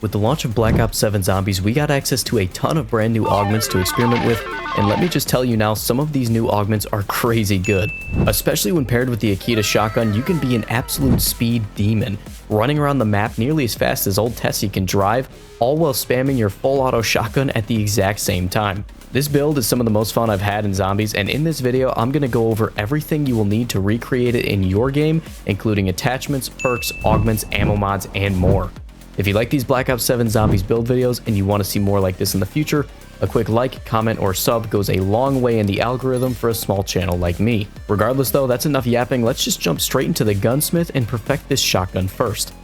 With the launch of Black Ops 7 Zombies, we got access to a ton of brand new augments to experiment with, and let me just tell you now, some of these new augments are crazy good. Especially when paired with the Akita shotgun, you can be an absolute speed demon, running around the map nearly as fast as old Tessie can drive, all while spamming your full auto shotgun at the exact same time. This build is some of the most fun I've had in Zombies, and in this video, I'm going to go over everything you will need to recreate it in your game, including attachments, perks, augments, ammo mods, and more. If you like these Black Ops 7 Zombies build videos and you want to see more like this in the future, a quick like, comment, or sub goes a long way in the algorithm for a small channel like me. Regardless though, that's enough yapping, let's just jump straight into the gunsmith and perfect this shotgun first.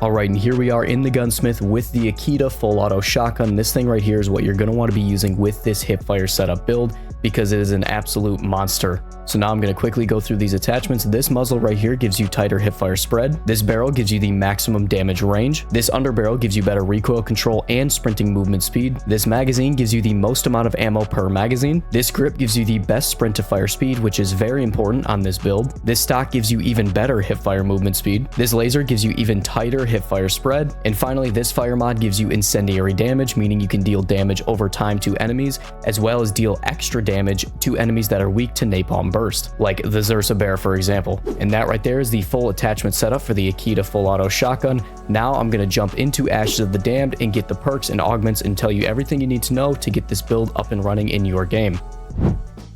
Alright, and here we are in the gunsmith with the Akita full auto shotgun. This thing right here is what you're going to want to be using with this hipfire setup build because it is an absolute monster. So now I'm going to quickly go through these attachments. This muzzle right here gives you tighter hipfire spread. This barrel gives you the maximum damage range. This underbarrel gives you better recoil control and sprinting movement speed. This magazine gives you the most amount of ammo per magazine. This grip gives you the best sprint to fire speed, which is very important on this build. This stock gives you even better hipfire movement speed. This laser gives you even tighter hipfire spread. And finally, this fire mod gives you incendiary damage, meaning you can deal damage over time to enemies, as well as deal extra damage to enemies that are weak to napalm burst, like the Zursa bear for example. And that right there is the full attachment setup for the Akita full auto shotgun. Now I'm going to jump into Ashes of the Damned and get the perks and augments and tell you everything you need to know to get this build up and running in your game.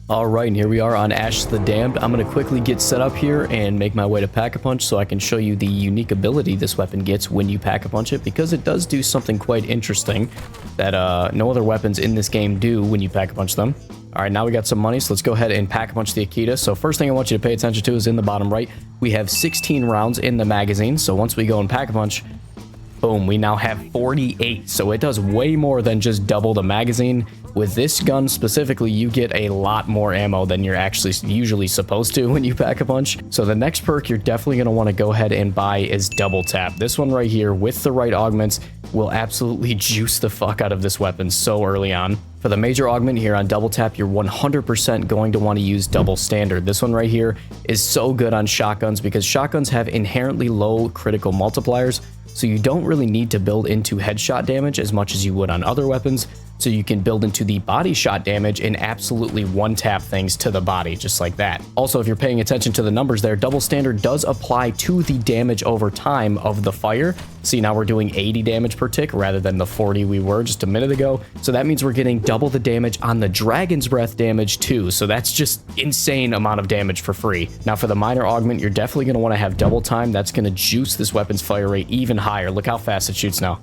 Alright, and here we are on Ashes of the Damned. I'm going to quickly get set up here and make my way to Pack-a-Punch so I can show you the unique ability this weapon gets when you Pack-a-Punch it, because it does do something quite interesting that no other weapons in this game do when you Pack-a-Punch them. Alright, now we got some money, so let's go ahead and Pack-a-Punch the Akita. So first thing I want you to pay attention to is in the bottom right, we have 16 rounds in the magazine. So once we go and Pack-a-Punch, boom, we now have 48. So it does way more than just double the magazine. With this gun specifically, you get a lot more ammo than you're actually usually supposed to when you Pack-a-Punch. So the next perk you're definitely going to want to go ahead and buy is Double Tap. This one right here with the right augments will absolutely juice the fuck out of this weapon so early on. For the major augment here on Double Tap, you're 100% going to want to use Double Standard. This one right here is so good on shotguns because shotguns have inherently low critical multipliers, so you don't really need to build into headshot damage as much as you would on other weapons. So you can build into the body shot damage and absolutely one-tap things to the body, just like that. Also, if you're paying attention to the numbers there, Double Standard does apply to the damage over time of the fire. See, now we're doing 80 damage per tick rather than the 40 we were just a minute ago. So that means we're getting double the damage on the Dragon's Breath damage too. So that's just insane amount of damage for free. Now for the minor augment, you're definitely going to want to have double time. That's going to juice this weapon's fire rate even higher. Look how fast it shoots now.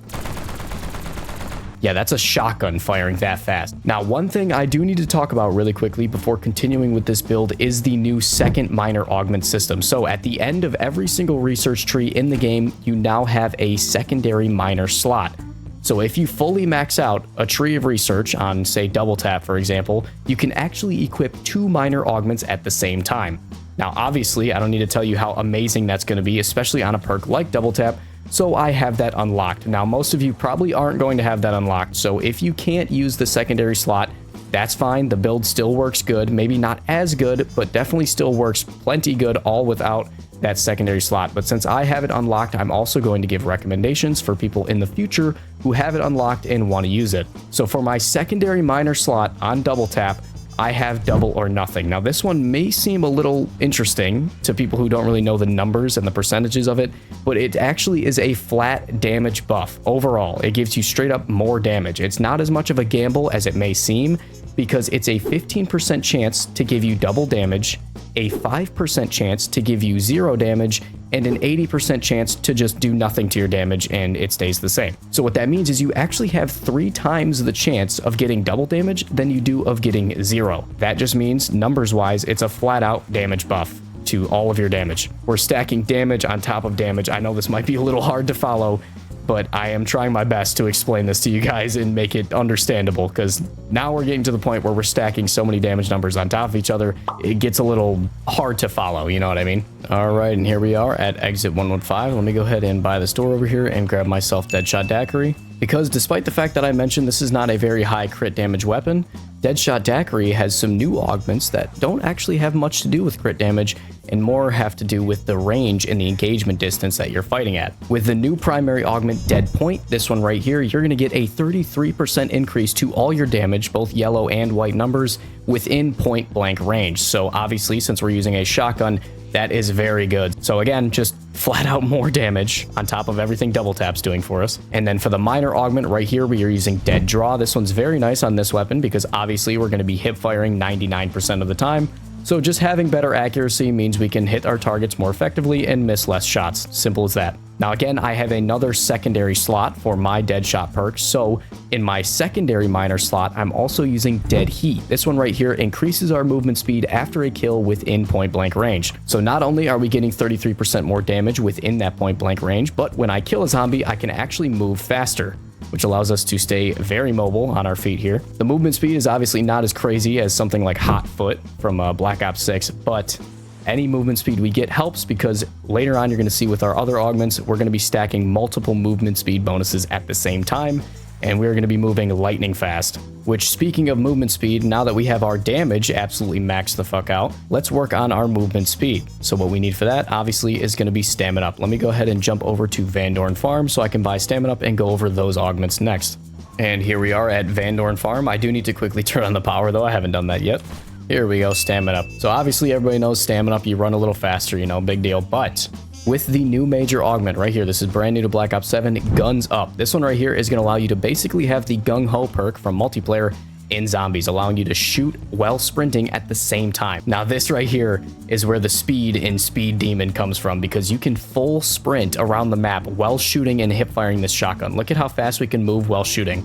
Yeah, that's a shotgun firing that fast. Now, one thing I do need to talk about really quickly before continuing with this build is the new second minor augment system. So at the end of every single research tree in the game, you now have a secondary minor slot. So if you fully max out a tree of research on, say, Double Tap, for example, you can actually equip 2 minor augments at the same time. Now, obviously, I don't need to tell you how amazing that's going to be, especially on a perk like Double Tap. So I have that unlocked. Now, most of you probably aren't going to have that unlocked. So if you can't use the secondary slot, that's fine. The build still works good. Maybe not as good, but definitely still works plenty good all without that secondary slot. But since I have it unlocked, I'm also going to give recommendations for people in the future who have it unlocked and want to use it. So for my secondary minor slot on Double Tap, I have Double or Nothing. Now this one may seem a little interesting to people who don't really know the numbers and the percentages of it, but it actually is a flat damage buff. Overall, it gives you straight up more damage. It's not as much of a gamble as it may seem because it's a 15% chance to give you double damage, a 5% chance to give you 0 damage, and an 80% chance to just do nothing to your damage and it stays the same. So what that means is you actually have 3 times the chance of getting double damage than you do of getting 0. That just means numbers wise, it's a flat out damage buff to all of your damage. We're stacking damage on top of damage. I know this might be a little hard to follow, but I am trying my best to explain this to you guys and make it understandable because now we're getting to the point where we're stacking so many damage numbers on top of each other, it gets a little hard to follow, you know what I mean? All right, and here we are at exit 115. Let me go ahead and buy this door over here and grab myself Deadshot Daiquiri. Because despite the fact that I mentioned this is not a very high crit damage weapon, Deadshot Daiquiri has some new augments that don't actually have much to do with crit damage, and more have to do with the range and the engagement distance that you're fighting at. With the new primary augment Dead Point, this one right here, you're going to get a 33% increase to all your damage, both yellow and white numbers, within point blank range. So obviously, since we're using a shotgun, that is very good. So again, just flat out more damage on top of everything Double Tap's doing for us. And then for the minor augment right here, we are using Dead Draw. This one's very nice on this weapon because obviously we're going to be hip firing 99% of the time. So just having better accuracy means we can hit our targets more effectively and miss less shots. Simple as that. Now again, I have another secondary slot for my Deadshot perk. So in my secondary minor slot, I'm also using Dead Heat. This one right here increases our movement speed after a kill within point blank range. So not only are we getting 33% more damage within that point blank range, but when I kill a zombie, I can actually move faster, which allows us to stay very mobile on our feet here. The movement speed is obviously not as crazy as something like Hot Foot from Black Ops 6, but any movement speed we get helps because later on you're going to see with our other augments, we're going to be stacking multiple movement speed bonuses at the same time, and we're going to be moving lightning fast. Which, speaking of movement speed, now that we have our damage absolutely maxed the fuck out, let's work on our movement speed. So what we need for that, obviously, is going to be Stamin-Up. Let me go ahead and jump over to Van Dorn Farm so I can buy Stamin-Up and go over those augments next. And here we are at Van Dorn Farm. I do need to quickly turn on the power, though. I haven't done that yet. Here we go, Stamin-Up. So obviously, everybody knows Stamin-Up. You run a little faster, you know, big deal. But with the new major augment right here, this is brand new to Black Ops 7, Guns Up. This one right here is going to allow you to basically have the Gung Ho perk from multiplayer in zombies, allowing you to shoot while sprinting at the same time. Now this right here is where the speed in Speed Demon comes from, because you can full sprint around the map while shooting and hip firing this shotgun. Look at how fast we can move while shooting.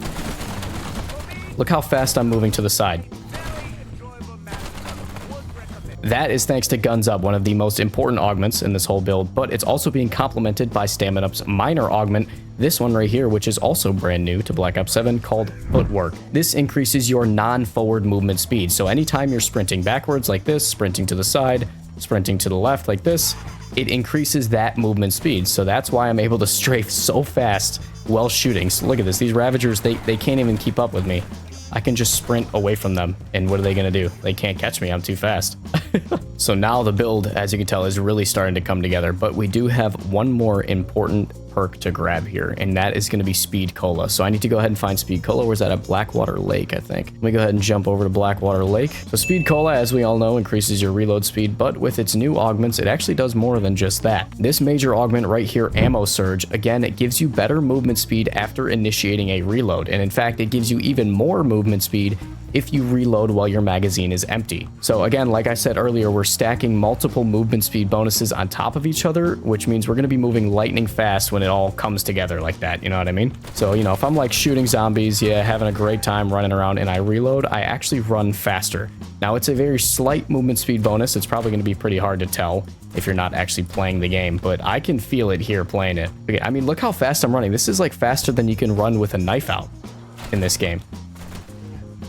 Look how fast I'm moving to the side. That is thanks to Guns Up, one of the most important augments in this whole build, but it's also being complemented by Stamin-Up's minor augment, this one right here, which is also brand new to Black Ops 7, called Footwork. This increases your non-forward movement speed, so anytime you're sprinting backwards like this, sprinting to the side, sprinting to the left like this, it increases that movement speed. So that's why I'm able to strafe so fast while shooting. So look at this, these Ravagers, they can't even keep up with me. I can just sprint away from them, and what are they going to do? They can't catch me, I'm too fast. So now the build, as you can tell, is really starting to come together, but we do have one more important perk to grab here, and that is going to be Speed Cola. So I need to go ahead and find Speed Cola. Where's that? At Blackwater Lake, I think. Let me go ahead and jump over to Blackwater Lake. So Speed Cola, as we all know, increases your reload speed, but with its new augments, it actually does more than just that. This major augment right here, Ammo Surge, again, it gives you better movement speed after initiating a reload, and in fact, it gives you even more movement speed if you reload while your magazine is empty. So again, like I said earlier, we're stacking multiple movement speed bonuses on top of each other, which means we're going to be moving lightning fast when it all comes together like that, you know what I mean? So, you know, if I'm like shooting zombies, yeah, having a great time running around, and I reload, I actually run faster. Now, it's a very slight movement speed bonus. It's probably going to be pretty hard to tell if you're not actually playing the game, but I can feel it here playing it. Okay, I mean, look how fast I'm running. This is like faster than you can run with a knife out in this game.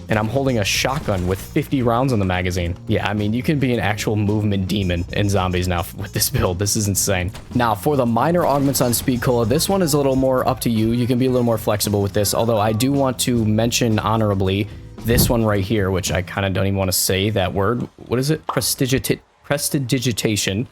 And I'm holding a shotgun with 50 rounds in the magazine. Yeah, I mean, you can be an actual movement demon in zombies now with this build. This is insane. Now, for the minor augments on Speed Cola, this one is a little more up to you. You can be a little more flexible with this, although I do want to mention honorably this one right here, which I kind of don't even want to say that word. What is it? Prestidigitation.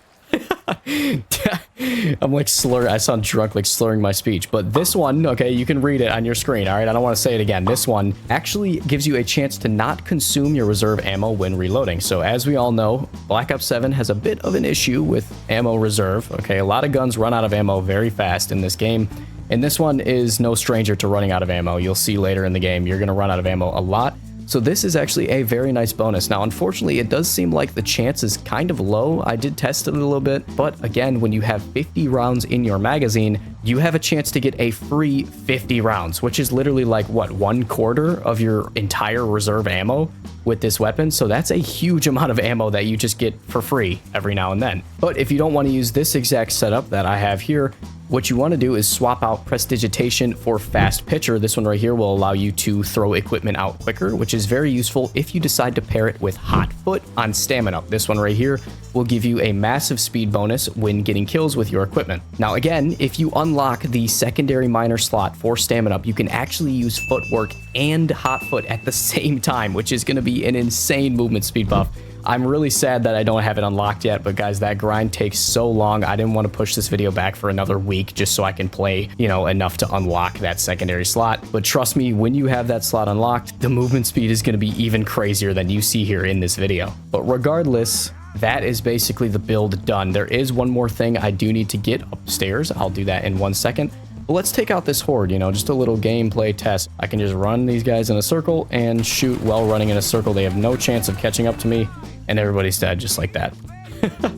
I'm like I sound drunk, like slurring my speech. But this one, okay, you can read it on your screen, all right? I don't want to say it again. This one actually gives you a chance to not consume your reserve ammo when reloading. So as we all know, Black Ops 7 has a bit of an issue with ammo reserve, okay? A lot of guns run out of ammo very fast in this game, and this one is no stranger to running out of ammo. You'll see later in the game, you're going to run out of ammo a lot. So this is actually a very nice bonus. Now, unfortunately, it does seem like the chance is kind of low. I did test it a little bit, but again, when you have 50 rounds in your magazine, you have a chance to get a free 50 rounds, which is literally like, what, 1/4 of your entire reserve ammo with this weapon. So that's a huge amount of ammo that you just get for free every now and then. But if you don't want to use this exact setup that I have here, what you want to do is swap out Prestidigitation for Fast Pitcher. This one right here will allow you to throw equipment out quicker, which is very useful if you decide to pair it with Hot Foot on Stamin-Up. This one right here will give you a massive speed bonus when getting kills with your equipment. Now again, if you unlock the secondary minor slot for Stamin-Up, you can actually use Footwork and Hot Foot at the same time, which is going to be an insane movement speed buff I'm really sad that I don't have it unlocked yet, but guys, that grind takes so long. I didn't want to push this video back for another week just so I can play, you know, enough to unlock that secondary slot. But trust me, when you have that slot unlocked, the movement speed is going to be even crazier than you see here in this video. But regardless, that is basically the build done. There is one more thing I do need to get upstairs. I'll do that in 1 second. But let's take out this horde, you know, just a little gameplay test. I can just run these guys in a circle and shoot while running in a circle. They have no chance of catching up to me, and everybody's dead just like that.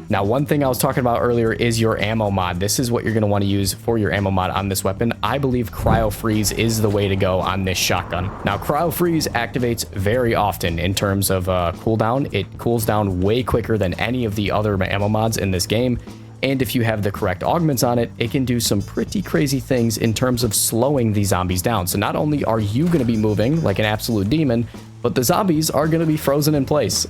Now, one thing I was talking about earlier is your ammo mod. This is what you're going to want to use for your ammo mod on this weapon. I believe Cryofreeze is the way to go on this shotgun. Now, Cryofreeze activates very often in terms of cooldown. It cools down way quicker than any of the other ammo mods in this game. And if you have the correct augments on it, it can do some pretty crazy things in terms of slowing the zombies down. So not only are you going to be moving like an absolute demon, but the zombies are going to be frozen in place.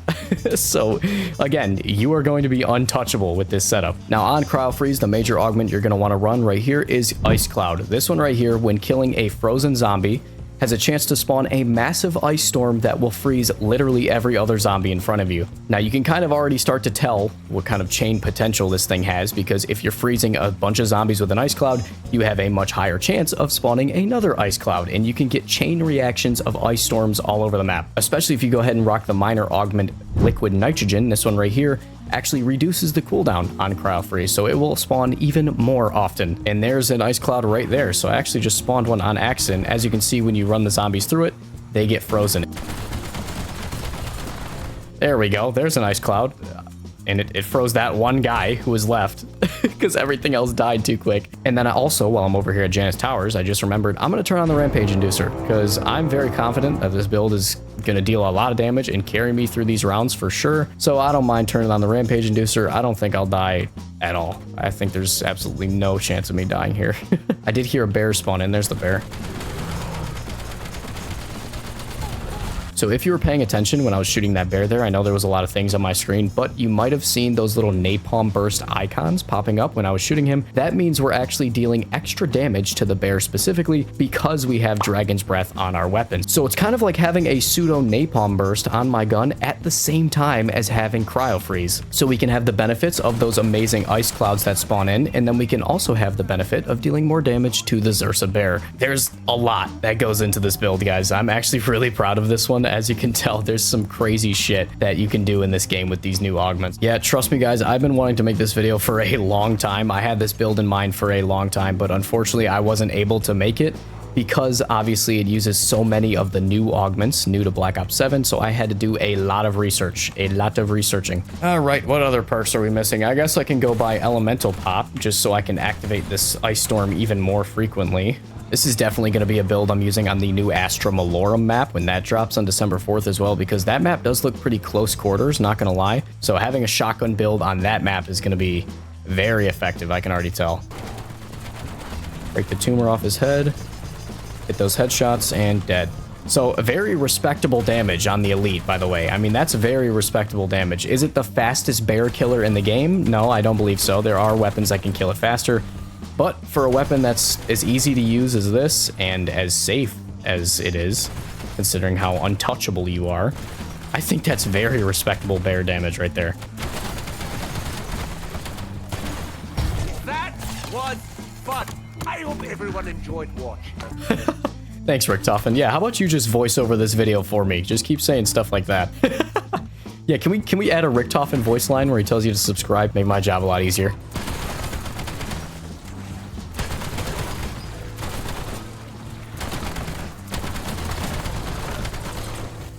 So again, you are going to be untouchable with this setup. Now on Cryofreeze, the major augment you're going to want to run right here is Ice Cloud. This one right here, when killing a frozen zombie, has a chance to spawn a massive ice storm that will freeze literally every other zombie in front of you. Now you can kind of already start to tell what kind of chain potential this thing has, because if you're freezing a bunch of zombies with an ice cloud, you have a much higher chance of spawning another ice cloud, and you can get chain reactions of ice storms all over the map. Especially if you go ahead and rock the minor augment Liquid Nitrogen, this one right here, actually reduces the cooldown on Cryofreeze, so it will spawn even more often. And there's an ice cloud right there, so I actually just spawned one on accident. As you can see, when you run the zombies through it, they get frozen. There we go, there's an ice cloud. And it froze that one guy who was left because everything else died too quick. And then I also, while I'm over here at Janus Towers, I just remembered I'm going to turn on the Rampage Inducer because I'm very confident that this build is going to deal a lot of damage and carry me through these rounds for sure. So I don't mind turning on the Rampage Inducer. I don't think I'll die at all. I think there's absolutely no chance of me dying here. I did hear a bear spawn in. There's the bear. So if you were paying attention when I was shooting that bear there, I know there was a lot of things on my screen, but you might have seen those little napalm burst icons popping up when I was shooting him. That means we're actually dealing extra damage to the bear specifically because we have Dragon's Breath on our weapon. So it's kind of like having a pseudo napalm burst on my gun at the same time as having Cryofreeze. So we can have the benefits of those amazing ice clouds that spawn in, and then we can also have the benefit of dealing more damage to the Zursa bear. There's a lot that goes into this build, guys. I'm actually really proud of this one. As you can tell, there's some crazy shit that you can do in this game with these new augments. Yeah, trust me guys, I've been wanting to make this video for a long time. I had this build in mind for a long time, but unfortunately I wasn't able to make it because obviously it uses so many of the new augments, new to Black Ops 7, so I had to do a lot of research, researching. All right, what other perks are we missing? I guess I can go buy Elemental Pop just so I can activate this Ice Storm even more frequently. This is definitely going to be a build I'm using on the new Astra Malorum map when that drops on December 4th as well, because that map does look pretty close quarters, not going to lie. So having a shotgun build on that map is going to be very effective, I can already tell. Break the tumor off his head, hit those headshots, and dead. So a very respectable damage on the Elite, by the way. I mean, that's very respectable damage. Is it the fastest bear killer in the game? No, I don't believe so. There are weapons that can kill it faster. But for a weapon that's as easy to use as this and as safe as it is, considering how untouchable you are, I think that's very respectable bear damage right there. That was fun. I hope everyone enjoyed watching. Thanks, Rick Toffin. Yeah, how about you just voice over this video for me? Just keep saying stuff like that. Yeah, can we add a Rick Toffin voice line where he tells you to subscribe? Make my job a lot easier.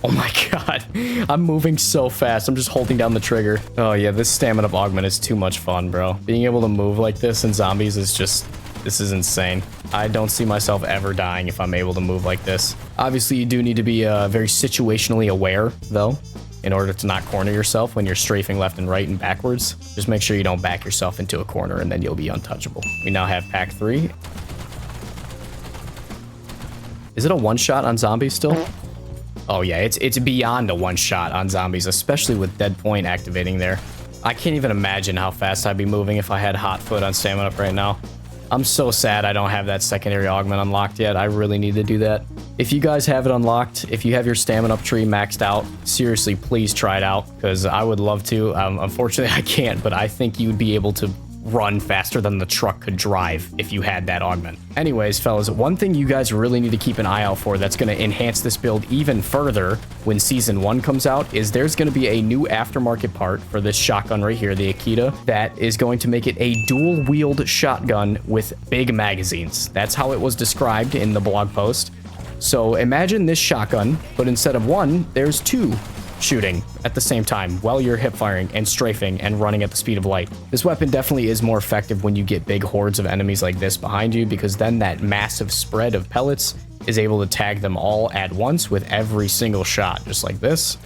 Oh my god, I'm moving so fast. I'm just holding down the trigger. Oh yeah, this Stamin-Up Augment is too much fun, bro. Being able to move like this in zombies is just, this is insane. I don't see myself ever dying if I'm able to move like this. Obviously, you do need to be very situationally aware, though, in order to not corner yourself when you're strafing left and right and backwards. Just make sure you don't back yourself into a corner, and then you'll be untouchable. We now have pack 3. Is it a one-shot on zombies still? Oh yeah, it's beyond a one-shot on zombies, especially with Dead Point activating there. I can't even imagine how fast I'd be moving if I had hot foot on Stamin-Up right now. I'm so sad I don't have that secondary augment unlocked yet. I really need to do that. If you guys have it unlocked, if you have your Stamin-Up tree maxed out, seriously, please try it out, because I would love to. Unfortunately, I can't, but I think you'd be able to run faster than the truck could drive if you had that augment. Anyways, fellas, one thing you guys really need to keep an eye out for that's going to enhance this build even further when Season 1 comes out is there's going to be a new aftermarket part for this shotgun right here, the Akita, that is going to make it a dual-wield shotgun with big magazines. That's how it was described in the blog post. So imagine this shotgun, but instead of one, there's two shooting at the same time while you're hip firing and strafing and running at the speed of light. This weapon definitely is more effective when you get big hordes of enemies like this behind you, because then that massive spread of pellets is able to tag them all at once with every single shot, just like this.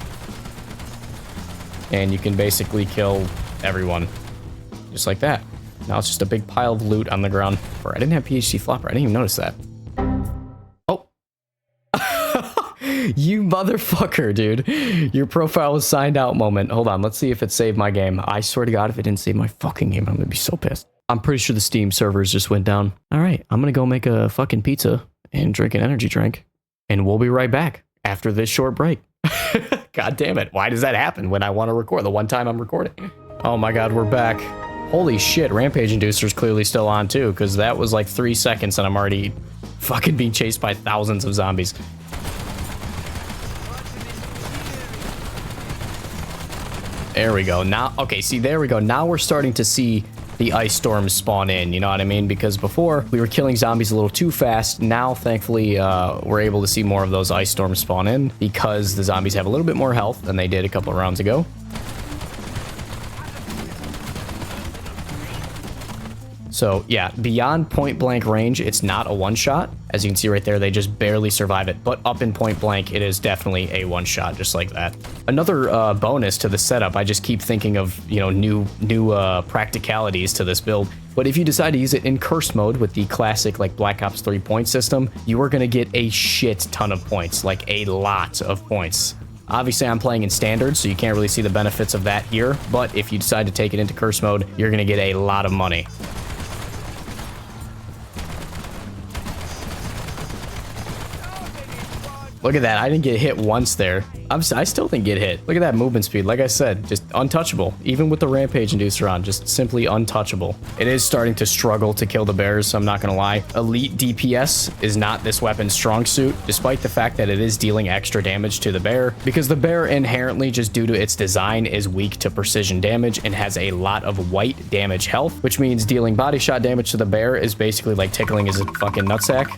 And you can basically kill everyone just like that. Now it's just a big pile of loot on the ground. Or I didn't have PhD flopper. I didn't even notice that. You motherfucker, dude. Your profile was signed out moment. Hold on, let's see if it saved my game. I swear to God, if it didn't save my fucking game, I'm gonna be so pissed. I'm pretty sure the Steam servers just went down. All right, I'm gonna go make a fucking pizza and drink an energy drink, and we'll be right back after this short break. God damn it. Why does that happen when I want to record the one time I'm recording? Oh my God, we're back. Holy shit, Rampage Inducer's clearly still on too, because that was like 3 seconds and I'm already fucking being chased by thousands of zombies. There we go. Now, okay, see, there we go. Now we're starting to see the ice storms spawn in, you know what I mean? Because before, we were killing zombies a little too fast. Now, thankfully, we're able to see more of those ice storms spawn in because the zombies have a little bit more health than they did a couple of rounds ago. So yeah, beyond point blank range, it's not a one shot. As you can see right there, they just barely survive it. But up in point blank, it is definitely a one shot, just like that. Another bonus to the setup, I just keep thinking of, you know, new practicalities to this build. But if you decide to use it in curse mode with the classic like Black Ops 3 point system, you are going to get a shit ton of points, like a lot of points. Obviously, I'm playing in standard, so you can't really see the benefits of that here. But if you decide to take it into curse mode, you're going to get a lot of money. Look at that. I didn't get hit once there. I still didn't get hit. Look at that movement speed. Like I said, just untouchable. Even with the Rampage Inducer on, just simply untouchable. It is starting to struggle to kill the bears, so I'm not going to lie. Elite DPS is not this weapon's strong suit, despite the fact that it is dealing extra damage to the bear, because the bear inherently, just due to its design, is weak to precision damage and has a lot of white damage health, which means dealing body shot damage to the bear is basically like tickling his fucking nutsack.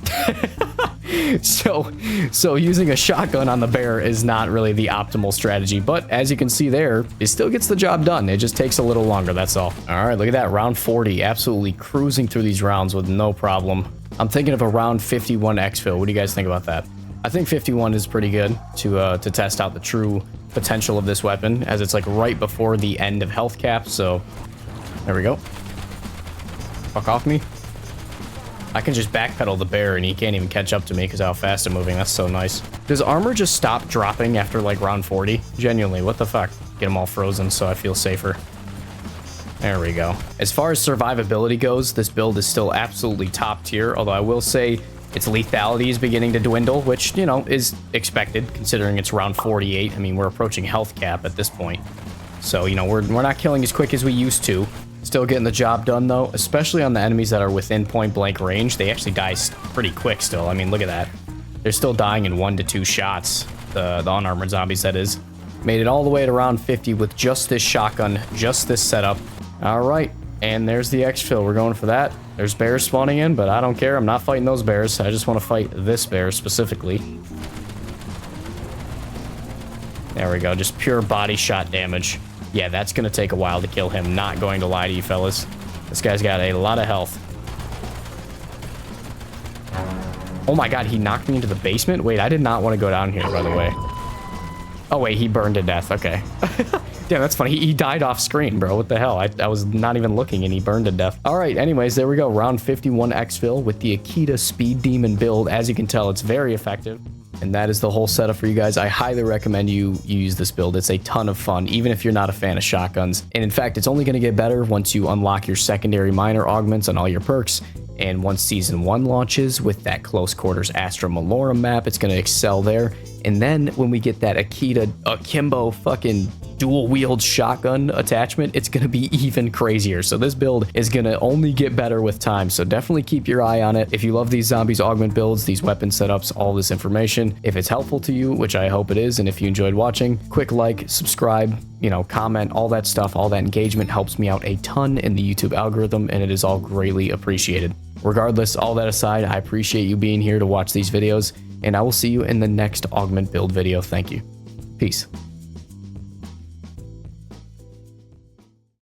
So using a shotgun on the bear is not really the optimal strategy, but as you can see there, it still gets the job done. It just takes a little longer, that's all. All right, look at that, round 40, absolutely cruising through these rounds with no problem. I'm thinking of a round 51 Exfil. What do you guys think about that? I think 51 is pretty good to test out the true potential of this weapon, as it's like right before the end of health cap, so there we go. Fuck off me. I can just backpedal the bear and he can't even catch up to me because how fast I'm moving. That's so nice. Does armor just stop dropping after like round 40? Genuinely, what the fuck? Get them all frozen so I feel safer. There we go. As far as survivability goes, this build is still absolutely top tier, although I will say its lethality is beginning to dwindle, which, you know, is expected considering it's round 48. I mean, we're approaching health cap at this point. So, you know, we're not killing as quick as we used to. Still getting the job done, though, especially on the enemies that are within point-blank range. They actually die pretty quick still. I mean, look at that. They're still dying in 1 to 2 shots. The unarmored zombies, that is. Made it all the way to round 50 with just this shotgun, just this setup. All right, and there's the Exfil. We're going for that. There's bears spawning in, but I don't care. I'm not fighting those bears. I just want to fight this bear specifically. There we go. Just pure body shot damage. Yeah, that's going to take a while to kill him. Not going to lie to you, fellas. This guy's got a lot of health. Oh my God, he knocked me into the basement? Wait, I did not want to go down here, by the way. Oh, wait, he burned to death. Okay. Damn, that's funny. He died off screen, bro. What the hell? I was not even looking and he burned to death. All right, anyways, there we go. Round 51 Exfil with the Akita Speed Demon build. As you can tell, it's very effective. And that is the whole setup for you guys. I highly recommend you use this build. It's a ton of fun, even if you're not a fan of shotguns. And in fact, it's only going to get better once you unlock your secondary minor augments and all your perks. And once Season 1 launches with that close quarters Astra Malorum map, it's going to excel there. And then when we get that Akita Akimbo fucking dual wield shotgun attachment, it's going to be even crazier. So this build is going to only get better with time. So definitely keep your eye on it. If you love these zombies augment builds, these weapon setups, all this information, if it's helpful to you, which I hope it is, and if you enjoyed watching, quick like, subscribe, comment, all that stuff, all that engagement helps me out a ton in the YouTube algorithm, and it is all greatly appreciated. Regardless, all that aside, I appreciate you being here to watch these videos, and I will see you in the next augment build video. Thank you. Peace.